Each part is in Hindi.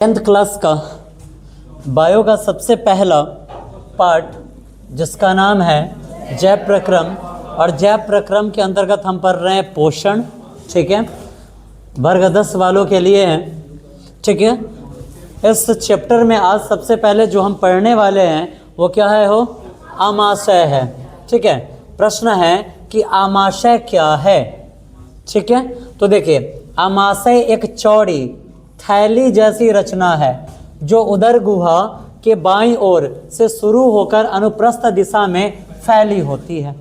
10th क्लास का बायो का सबसे पहला पार्ट जिसका नाम है जैव प्रक्रम, और जैव प्रक्रम के अंतर्गत हम पढ़ रहे हैं पोषण। ठीक है, वर्ग 10 वालों के लिए है। ठीक है, इस चैप्टर में आज सबसे पहले जो हम पढ़ने वाले हैं वो क्या है? हो आमाशय है। ठीक है, प्रश्न है कि आमाशय क्या है। ठीक है, तो देखिए आमाशय एक चौड़ी थैली जैसी रचना है जो उदर गुहा के बाईं ओर से शुरू होकर अनुप्रस्थ दिशा में फैली होती है।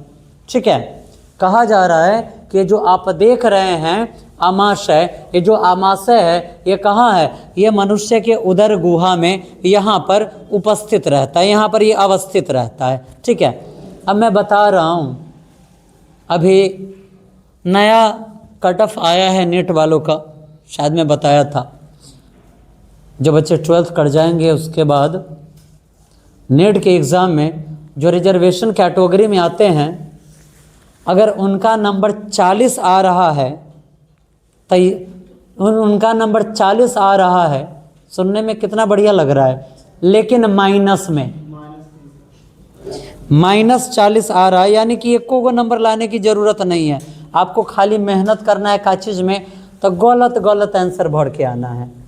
ठीक है, कहा जा रहा है कि जो आप देख रहे हैं आमाशय, ये जो आमाशय है ये कहाँ है? ये मनुष्य के उदर गुहा में यहाँ पर उपस्थित रहता है, यहाँ पर ये अवस्थित रहता है। ठीक है, अब मैं बता रहा हूँ, अभी नया कट ऑफ आया है नेट वालों का, शायद मैं बताया था। जो बच्चे 12th कर जाएंगे उसके बाद नेट के एग्ज़ाम में जो रिजर्वेशन कैटेगरी में आते हैं, अगर उनका नंबर 40 आ रहा है तो उनका नंबर 40 आ रहा है, सुनने में कितना बढ़िया लग रहा है, लेकिन माइनस में -40 आ रहा है, यानी कि एको को नंबर लाने की ज़रूरत नहीं है, आपको खाली मेहनत करना है का चीज़ में, तो गलत आंसर भर के आना है।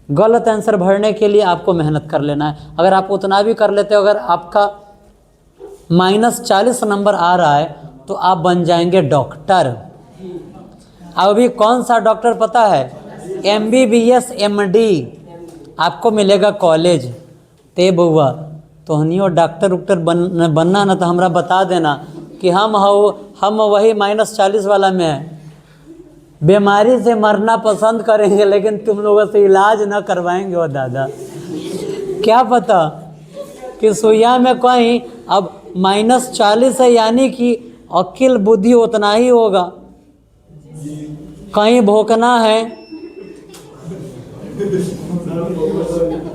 गलत आंसर भरने के लिए आपको मेहनत कर लेना है। अगर आप उतना भी कर लेते हो, अगर आपका -40 नंबर आ रहा है तो आप बन जाएंगे डॉक्टर। अभी कौन सा डॉक्टर पता है? MBBS MD आपको मिलेगा कॉलेज। ते बउआ तोहनियो डॉक्टर उक्टर बनना ना, तो हमरा बता देना कि हम वही -40 वाला में है। बीमारी से मरना पसंद करेंगे लेकिन तुम लोगों से इलाज न करवाएंगे। वो दादा क्या पता कि सुइया में कहीं अब -40 है, यानी कि अक्ल बुद्धि उतना ही होगा। कहीं भोंकना है,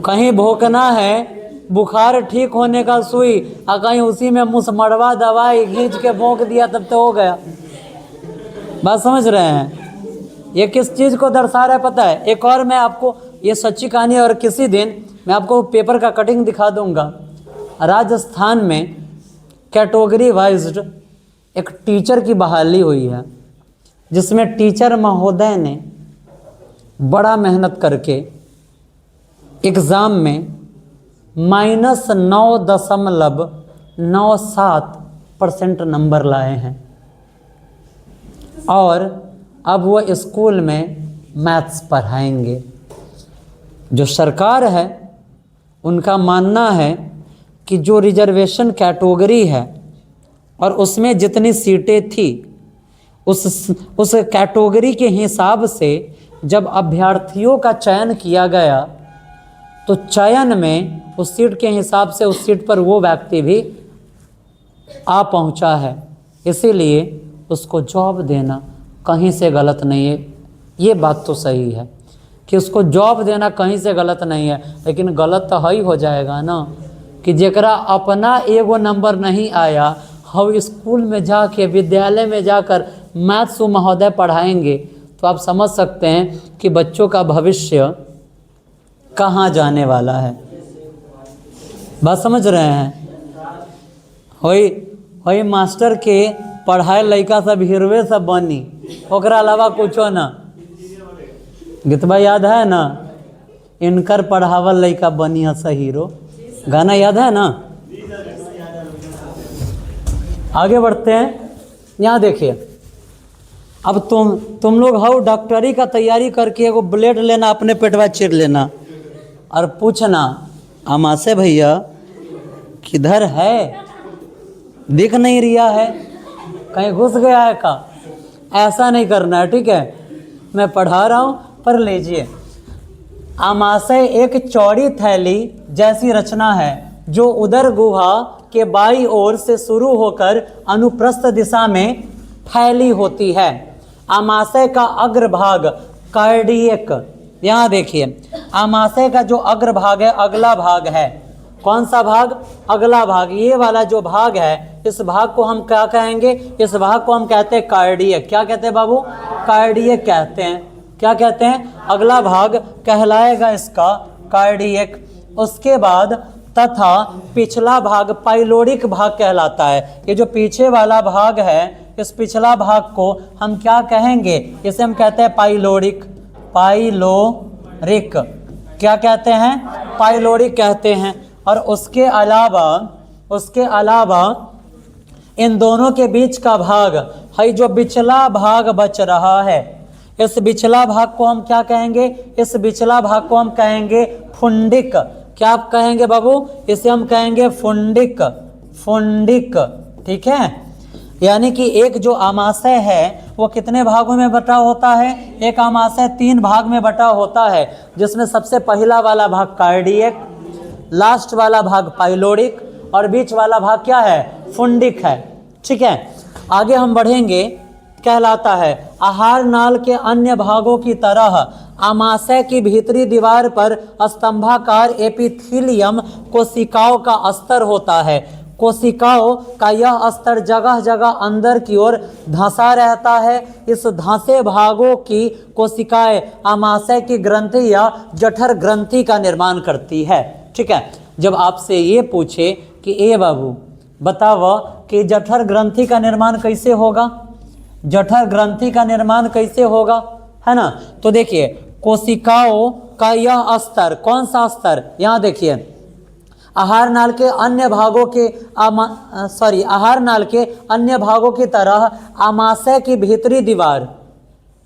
कहीं भोंकना है, बुखार ठीक होने का सुई, और कहीं उसी में मुसमड़वा दवाई खींच के भोंक दिया तब तो हो गया। बात समझ रहे हैं? ये किस चीज़ को दर्शा रहा है पता है? एक और मैं आपको ये सच्ची कहानी, और किसी दिन मैं आपको पेपर का कटिंग दिखा दूंगा। राजस्थान में कैटेगरी वाइज्ड एक टीचर की बहाली हुई है, जिसमें टीचर महोदय ने बड़ा मेहनत करके एग्ज़ाम में -9.97% नंबर लाए हैं, और अब वो स्कूल में मैथ्स पढ़ाएंगे। जो सरकार है उनका मानना है कि जो रिजर्वेशन कैटेगरी है और उसमें जितनी सीटें थी उस कैटेगरी के हिसाब से जब अभ्यर्थियों का चयन किया गया, तो चयन में उस सीट के हिसाब से उस सीट पर वो व्यक्ति भी आ पहुंचा है, इसीलिए उसको जॉब देना कहीं से गलत नहीं है। ये बात तो सही है कि उसको जॉब देना कहीं से गलत नहीं है, लेकिन गलत तो ही हो जाएगा ना कि जेकरा अपना एगो नंबर नहीं आया, हम स्कूल में जाके विद्यालय में जाकर मैथ्स महोदय पढ़ाएंगे, तो आप समझ सकते हैं कि बच्चों का भविष्य कहाँ जाने वाला है। बात समझ रहे हैं? वही मास्टर के पढ़ाए लड़का सब हीरोए सब बनी, ओकरा अलावा कुछो ना। गीतबा याद है ना? इनकर पढ़ावल लड़का बनी हस हीरो, गाना याद है ना? आगे बढ़ते हैं। यहाँ देखिए, अब तुम लोग हो डॉक्टरी का तैयारी करके एगो ब्लेड लेना, अपने पेटवा चीर लेना और पूछना आमाशय भैया किधर है, दिख नहीं रिया है, कहीं घुस गया है का? ऐसा नहीं करना है, ठीक है? मैं पढ़ा रहा हूँ, पढ़ लीजिए। आमाशय एक चौड़ी थैली जैसी रचना है जो उदर गुहा के बाईं ओर से शुरू होकर अनुप्रस्थ दिशा में फैली होती है। आमाशय का अग्रभाग कार्डियक, यहाँ देखिए आमाशय का जो अग्रभाग है, अगला भाग है। कौन सा भाग? अगला भाग। ये वाला जो भाग है, इस भाग को हम क्या कहेंगे? इस भाग को हम कहते हैं कार्डियक। क्या कहते हैं बाबू? कार्डियक कहते हैं। क्या कहते हैं? अगला भाग कहलाएगा इसका कार्डियक। उसके बाद तथा पिछला भाग पाइलोरिक भाग कहलाता है। ये जो पीछे वाला भाग है, इस पिछला भाग को हम क्या कहेंगे? इसे हम कहते हैं पाइलोरिक। पाइलोरिक क्या कहते हैं? पाइलोरिक कहते हैं। और उसके अलावा इन दोनों के बीच का भाग है, जो बिचला भाग बच रहा है, इस बिचला भाग को हम क्या कहेंगे? इस बिचला भाग को हम कहेंगे फुंडिक। क्या आप कहेंगे बाबू? इसे हम कहेंगे फुंडिक। फुंडिक, ठीक है। यानी कि एक जो आमाशय है वो कितने भागों में बटा होता है? एक आमाशय 3 भाग में बटा होता है, जिसमें सबसे पहला वाला भाग कार्डियक, लास्ट वाला भाग पाइलोरिक और बीच वाला भाग क्या है? फुंडिक है, ठीक है। आगे हम बढ़ेंगे। कहलाता है आहार नाल के अन्य भागों की तरह आमाशय की भीतरी दीवार पर स्तंभाकार एपिथीलियम कोशिकाओं का अस्तर होता है। कोशिकाओं का यह अस्तर जगह जगह अंदर की ओर धंसा रहता है। इस धंसे भागों की कोशिकाएं आमाशय की ग्रंथि या जठर ग्रंथि का निर्माण करती है, ठीक है। जब आपसे ये पूछे कि ए बाबू बताओ कि जठर ग्रंथि का निर्माण कैसे होगा, जठर ग्रंथि का निर्माण कैसे होगा, है ना? तो देखिए कोशिकाओं का यह स्तर, कौन सा स्तर? यहाँ देखिए, आहार नाल के अन्य भागों के आहार नाल के अन्य भागों की तरह आमाशय की भीतरी दीवार,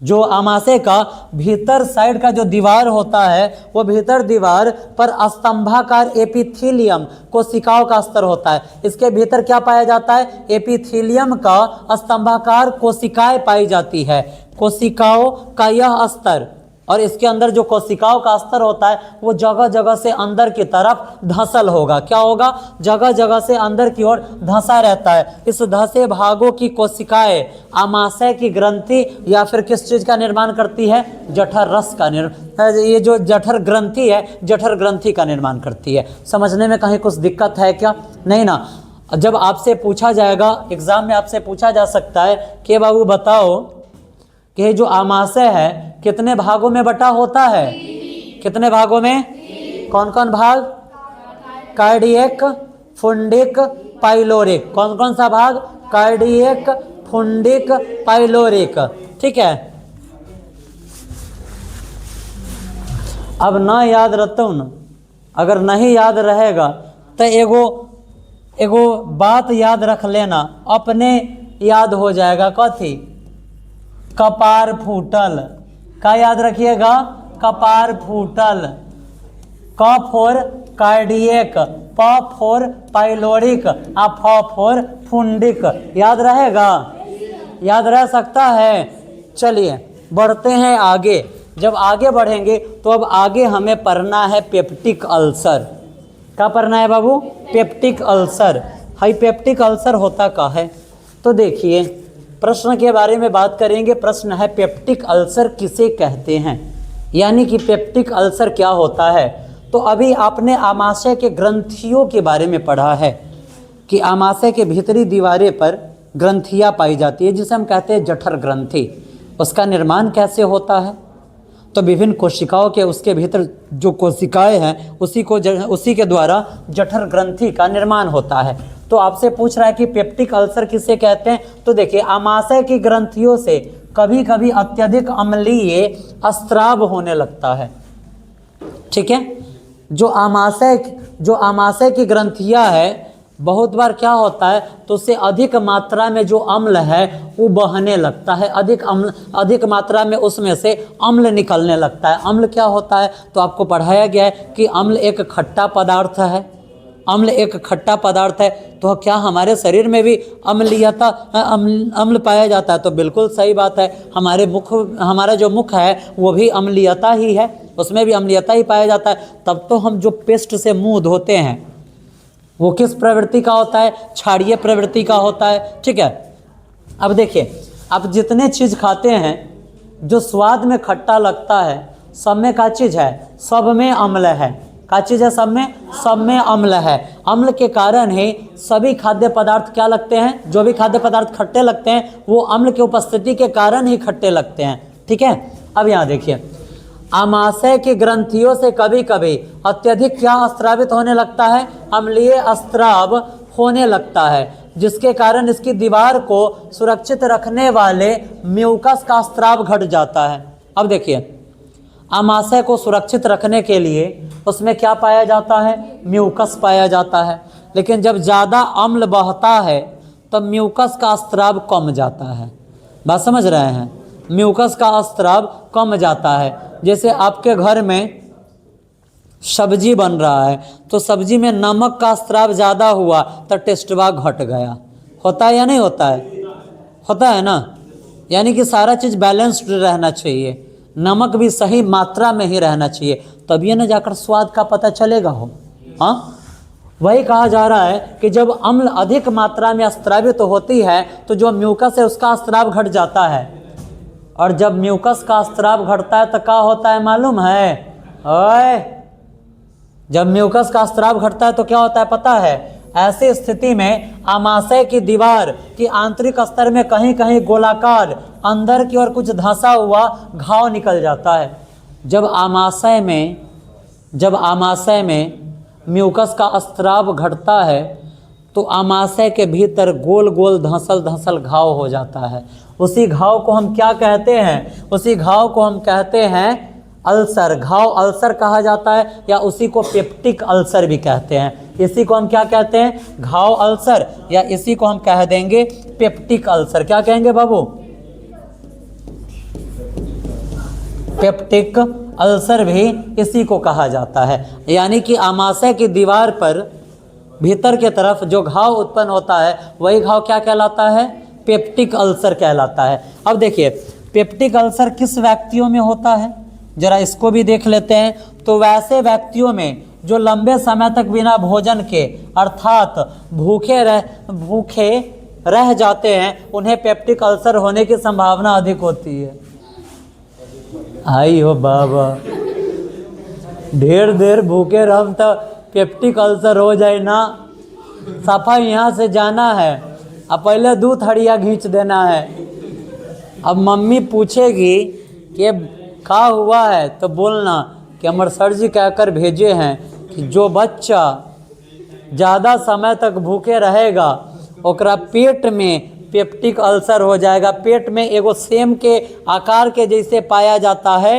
जो आमाशय का भीतर साइड का जो दीवार होता है, वो भीतर दीवार पर स्तंभाकार एपिथीलियम कोशिकाओं का स्तर होता है। इसके भीतर क्या पाया जाता है? एपिथीलियम का स्तंभाकार कोशिकाएं पाई जाती है। कोशिकाओं का यह स्तर, और इसके अंदर जो कोशिकाओं का स्तर होता है वो जगह जगह से अंदर की तरफ धंसल होगा। क्या होगा? जगह जगह से अंदर की ओर धंसा रहता है। इस धंसे भागों की कोशिकाएं आमाशय की ग्रंथि या फिर किस चीज का निर्माण करती है? जठर रस का ये जो जठर ग्रंथि है, जठर ग्रंथि का निर्माण करती है। समझने में कहीं कुछ दिक्कत है क्या? नहीं ना। जब आपसे पूछा जाएगा, एग्जाम में आपसे पूछा जा सकता है कि बाबू बताओ कि जो आमाशय है कितने भागों में बटा होता है? कितने भागों में? कौन कौन भाग? Cardiac, fundic, pyloric. कौन कौन सा भाग? कार्डियक, फुंडिक, पाइलोरिक, ठीक है। अब ना याद रहता न, अगर नहीं याद रहेगा तो एगो बात याद रख लेना, अपने याद हो जाएगा। कथी? कपार फूटल। का याद रखिएगा? कपार फूटल। क फॉर कार्डियक, प फॉर पाइलोरिक, आ फ फॉर फुंडिक। याद रहेगा? याद रह सकता है। चलिए बढ़ते हैं आगे। जब आगे बढ़ेंगे तो अब आगे हमें पढ़ना है पेप्टिक अल्सर। क्या पढ़ना है बाबू? Peptic ulcer. हाई पेप्टिक अल्सर होता क्या है? तो देखिए प्रश्न के बारे में बात करेंगे। प्रश्न है पेप्टिक अल्सर किसे कहते हैं, यानी कि पेप्टिक अल्सर क्या होता है। तो अभी आपने आमाशय के ग्रंथियों के बारे में पढ़ा है कि आमाशय के भीतरी दीवारें पर ग्रंथियां पाई जाती है, जिसे हम कहते हैं जठर ग्रंथि। उसका निर्माण कैसे होता है? तो विभिन्न कोशिकाओं के उसके भीतर जो कोशिकाएं हैं उसी के द्वारा जठर ग्रंथि का निर्माण होता है। तो आपसे पूछ रहा है कि पेप्टिक अल्सर किसे कहते हैं। तो देखिए आमाशय की ग्रंथियों से कभी कभी अत्यधिक अम्लीय स्राव होने लगता है, ठीक है। जो आमाशय की ग्रंथियां है, बहुत बार क्या होता है तो उससे अधिक मात्रा में जो अम्ल है वो बहने लगता है। अधिक मात्रा में उसमें से अम्ल निकलने लगता है। अम्ल क्या होता है? तो आपको पढ़ाया गया है कि अम्ल एक खट्टा पदार्थ है। अम्ल एक खट्टा पदार्थ है। तो क्या हमारे शरीर में भी अम्ल पाया जाता है? तो बिल्कुल सही बात है। हमारा जो मुख है वो भी अम्लीयता ही है, उसमें भी अम्लीयता ही पाया जाता है। तब तो हम जो पेस्ट से मुंह धोते हैं वो किस प्रवृत्ति का होता है? क्षारीय प्रवृत्ति का होता है, ठीक है। अब देखिए, आप जितने चीज़ खाते हैं जो स्वाद में खट्टा लगता है, सब में क्या चीज़ है? सब में अम्ल है। क्या चीज़ है? सब में अम्ल है। अम्ल के कारण ही सभी खाद्य पदार्थ क्या लगते हैं? जो भी खाद्य पदार्थ खट्टे लगते हैं वो अम्ल की उपस्थिति के कारण ही खट्टे लगते हैं, ठीक है। अब यहाँ देखिए, आमाशय की ग्रंथियों से कभी कभी अत्यधिक क्या स्रावित होने लगता है, अम्लीय स्राव होने लगता है, जिसके कारण इसकी दीवार को सुरक्षित रखने वाले म्यूकस का स्राव घट जाता है। अब देखिए, आमाशय को सुरक्षित रखने के लिए उसमें क्या पाया जाता है, म्यूकस पाया जाता है। लेकिन जब ज़्यादा अम्ल बहता है तब म्यूकस का स्राव कम जाता है। बात समझ रहे हैं, म्यूकस का स्राव कम जाता है। जैसे आपके घर में सब्जी बन रहा है तो सब्जी में नमक का स्राव ज़्यादा हुआ तो टेस्टवा घट गया, होता है या नहीं होता है? होता है ना। यानी कि सारा चीज़ बैलेंस्ड रहना चाहिए, नमक भी सही मात्रा में ही रहना चाहिए, तभी ना जाकर स्वाद का पता चलेगा हो। हाँ, वही कहा जा रहा है कि जब अम्ल अधिक मात्रा में स्रावित होती है तो जो म्यूकस है उसका स्राव घट जाता है, और जब म्यूकस का स्राव घटता है तो क्या होता है मालूम है? ओए, जब म्यूकस का स्राव घटता है तो क्या होता है पता है? ऐसी स्थिति में आमाशय की दीवार की आंतरिक स्तर में कहीं कहीं गोलाकार अंदर की ओर कुछ धंसा हुआ घाव निकल जाता है। जब आमाशय में म्यूकस का स्राव घटता है तो आमाशय के भीतर गोल गोल धंसल घाव हो जाता है। उसी घाव को हम क्या कहते हैं? उसी घाव को हम कहते हैं अल्सर। घाव अल्सर कहा जाता है, या उसी को पेप्टिक अल्सर भी कहते हैं। इसी को हम क्या कहते हैं? घाव अल्सर, या इसी को हम कह देंगे पेप्टिक अल्सर। क्या कहेंगे बाबू? पेप्टिक अल्सर भी इसी को कहा जाता है। यानी कि आमाशय की दीवार पर भीतर के तरफ जो घाव उत्पन्न होता है वही घाव क्या कहलाता है? पेप्टिक अल्सर कहलाता है। अब देखिए, पेप्टिक अल्सर किस व्यक्तियों में होता है, जरा इसको भी देख लेते हैं। तो वैसे व्यक्तियों में जो लंबे समय तक बिना भोजन के अर्थात भूखे रह जाते हैं, उन्हें पेप्टिक अल्सर होने की संभावना अधिक होती है। आई हो बाबा, ढेर देर भूखे रह तो पेप्टिक अल्सर हो जाए ना। सफाई यहाँ से जाना है, अब पहले दूध हड़िया खींच देना है। अब मम्मी पूछेगी कि क्या हुआ है तो बोलना कि हमारे सर जी कहकर भेजे हैं कि जो बच्चा ज़्यादा समय तक भूखे रहेगा ओकरा पेट में पेप्टिक अल्सर हो जाएगा। पेट में एगो सेम के आकार के जैसे पाया जाता है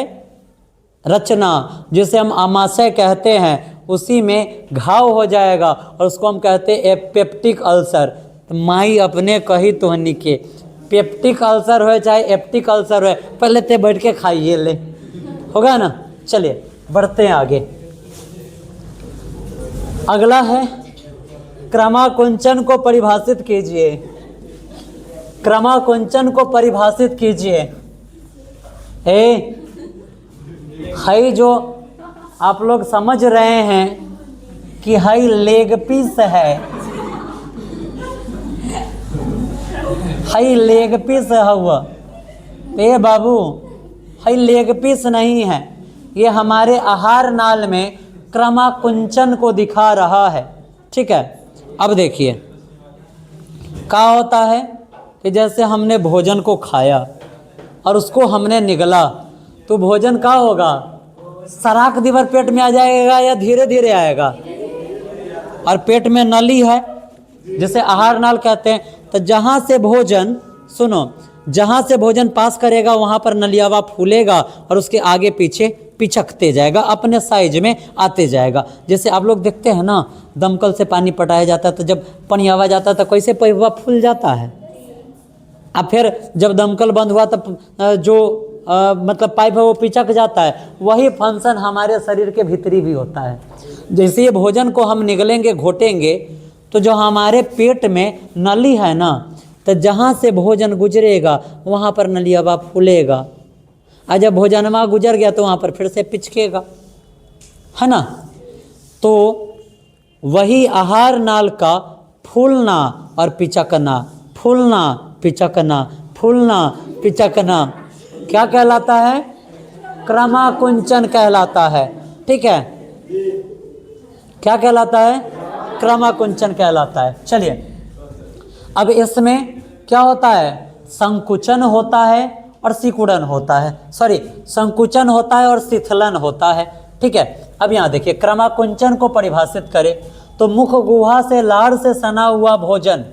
रचना, जिसे हम आमाशय कहते हैं, उसी में घाव हो जाएगा और उसको हम कहते हैं पेप्टिक अल्सर। तो माई अपने कही तोहनी के पेप्टिक अल्सर हो चाहे एप्टिक अल्सर हो, पहले ते बैठ के खाइए ले, होगा ना। चलिए बढ़ते हैं आगे। अगला है क्रमाकुंचन को परिभाषित कीजिए। क्रमाकुंचन को परिभाषित कीजिए। हाई जो आप लोग समझ रहे हैं कि हाई लेग पीस है, हाई लेग पीस हुआ। बाबू, हाई लेग पीस नहीं है, ये हमारे आहार नाल में क्रमाकुंचन को दिखा रहा है। ठीक है, अब देखिए क्या होता है कि जैसे हमने भोजन को खाया और उसको हमने निगला तो भोजन क्या होगा? सराक दीवर पेट में आ जाएगा या धीरे धीरे आएगा? और पेट में नली है जिसे आहार नाल कहते हैं। तो जहाँ से भोजन, सुनो, जहाँ से भोजन पास करेगा वहाँ पर नलियावा फूलेगा और उसके आगे पीछे पिचकते जाएगा, अपने साइज में आते जाएगा। जैसे आप लोग देखते हैं ना, दमकल से पानी पटाया जाता है तो जब पनियावा जाता है तो कैसे पैपवा फूल जाता है। अब फिर जब दमकल बंद हुआ तब जो मतलब पाइप है वो पिचक जाता है। वही फंक्शन हमारे शरीर के भीतरी भी होता है। जैसे ये भोजन को हम निगलेंगे, घोटेंगे, तो जो हमारे पेट में नली है ना, तो जहाँ से भोजन गुजरेगा वहाँ पर नलियावा फूलेगा, और जब भोजनवा गुजर गया तो वहाँ पर फिर से पिचकेगा, है ना। तो वही आहार नाल का फूलना और पिचकना, फूलना पिचकना, फूलना पिचकना क्या कहलाता है? क्रमाकुंचन कहलाता है। ठीक है, क्या कहलाता है? क्रमाकुंचन कहलाता है। चलिए, अब इसमें क्या होता है? संकुचन होता है और सिकुड़न होता है, सॉरी संकुचन होता है और शिथिलन होता है। ठीक है, अब यहाँ देखिए क्रमाकुंचन को परिभाषित करें तो मुख गुहा से लार से सना हुआ भोजन,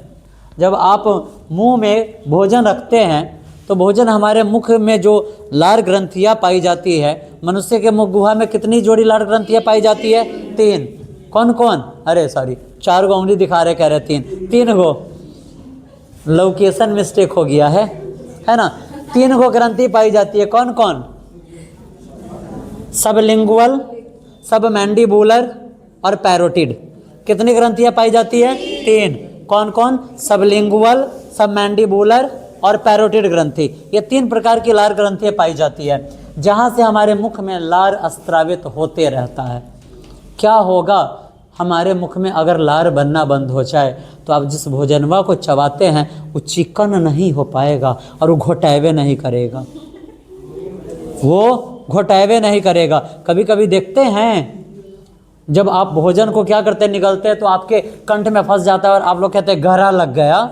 जब आप मुंह में भोजन रखते हैं तो भोजन हमारे मुख में जो लार ग्रंथियाँ पाई जाती है, मनुष्य के मुख गुहा में कितनी जोड़ी लार ग्रंथियाँ पाई जाती है? 3। कौन कौन? अरे सॉरी 4 गो उंगली दिखा रहे, कह रहे 3 गो, लोकेशन मिस्टेक हो गया है ना। 3 गो ग्रंथि पाई जाती है, कौन कौन? सबलिंगुअल, सब मैंडिबुलर और पैरोटिड। कितनी ग्रंथियां पाई जाती है? 3। कौन कौन? सबलिंगुअल, सब मैंडिबुलर और पैरोटिड ग्रंथि। ये 3 प्रकार की लार ग्रंथियां पाई जाती है, जहां से हमारे मुख में लार स्त्रावित होते रहता है। क्या होगा हमारे मुख में अगर लार बनना बंद हो जाए तो आप जिस भोजनवा को चबाते हैं वो चिकन नहीं हो पाएगा और वो घोटावे नहीं करेगा, वो घोटावे नहीं करेगा। कभी कभी देखते हैं जब आप भोजन को क्या करते हैं, निगलते हैं तो आपके कंठ में फंस जाता है और आप लोग कहते हैं गहरा लग गया।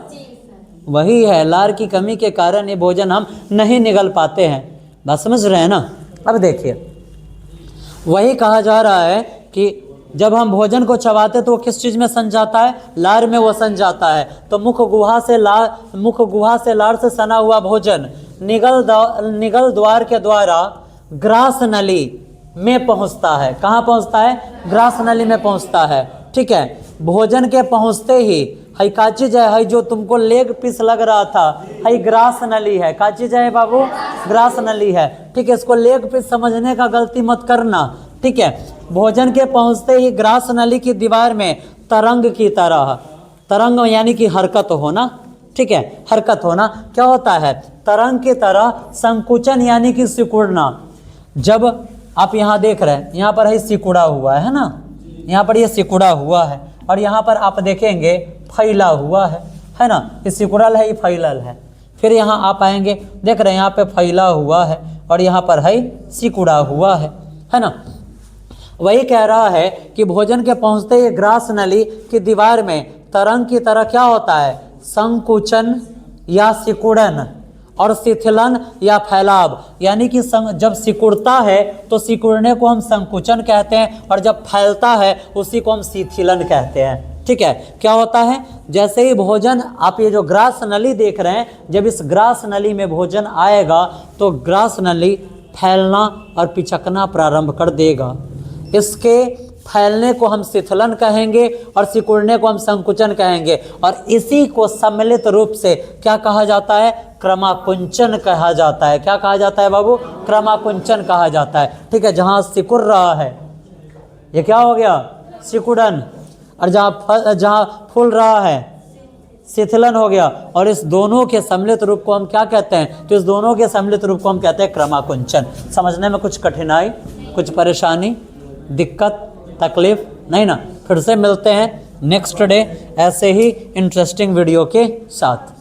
वही है, लार की कमी के कारण ये भोजन हम नहीं निगल पाते हैं। बात समझ रहे हैं ना? अब देखिए वही कहा जा रहा है कि जब हम भोजन को चबाते तो वो किस चीज़ में सन जाता है? लार में वो सन जाता है। तो मुख गुहा से लार से सना हुआ भोजन निगल द्वार के द्वारा ग्रास नली में पहुंचता है। कहाँ पहुंचता है? ग्रास नली में पहुंचता है। ठीक है, भोजन के पहुंचते ही हई का चीज है, हई जो तुमको लेग पीस लग रहा था, हई ग्रास नली है। का चीज है बाबू? ग्रास नली है। ठीक है, इसको लेग पीस समझने का गलती मत करना। ठीक है, भोजन के पहुंचते ही ग्रास नली की दीवार में तरंग की तरह, तरंग यानी कि हरकत होना, ठीक है, हरकत होना क्या होता है? तरंग की तरह संकुचन यानी कि सिकुड़ना। जब आप यहाँ देख रहे हैं, यहाँ पर है सिकुड़ा हुआ है ना, यहाँ पर ये सिकुड़ा हुआ है और यहाँ पर आप देखेंगे फैला हुआ है ना, ये सिकुड़ल है, ये फैलल है। फिर यहाँ आप आएंगे, देख रहे हैं यहाँ पे फैला हुआ है और यहाँ पर है सिकुड़ा हुआ है ना। वही कह रहा है कि भोजन के पहुँचते ही ग्रास नली की दीवार में तरंग की तरह क्या होता है? संकुचन या सिकुड़न और शिथिलन या फैलाव, यानी कि जब सिकुड़ता है तो सिकुड़ने को हम संकुचन कहते हैं और जब फैलता है उसी को हम शिथिलन कहते हैं। ठीक है, क्या होता है? जैसे ही भोजन, आप ये जो ग्रास नली देख रहे हैं, जब इस ग्रास नली में भोजन आएगा तो ग्रास नली फैलना और पिचकना प्रारंभ कर देगा। इसके फैलने को हम शिथिलन कहेंगे और सिकुड़ने को हम संकुचन कहेंगे और इसी को सम्मिलित रूप से क्या कहा जाता है? क्रमाकुंचन कहा जाता है। क्या कहा जाता है बाबू? क्रमाकुंचन कहा जाता है। ठीक है, जहाँ सिकुड़ रहा है ये क्या हो गया? सिकुड़न, और जहाँ फूल रहा है शिथिलन हो गया। और इस दोनों के सम्मिलित रूप को हम क्या कहते हैं? तो इस दोनों के सम्मिलित रूप को हम कहते हैं क्रमाकुंचन। समझने में कुछ कठिनाई, कुछ परेशानी, दिक्कत, तकलीफ नहीं ना? फिर से मिलते हैं नेक्स्ट डे ऐसे ही इंटरेस्टिंग वीडियो के साथ।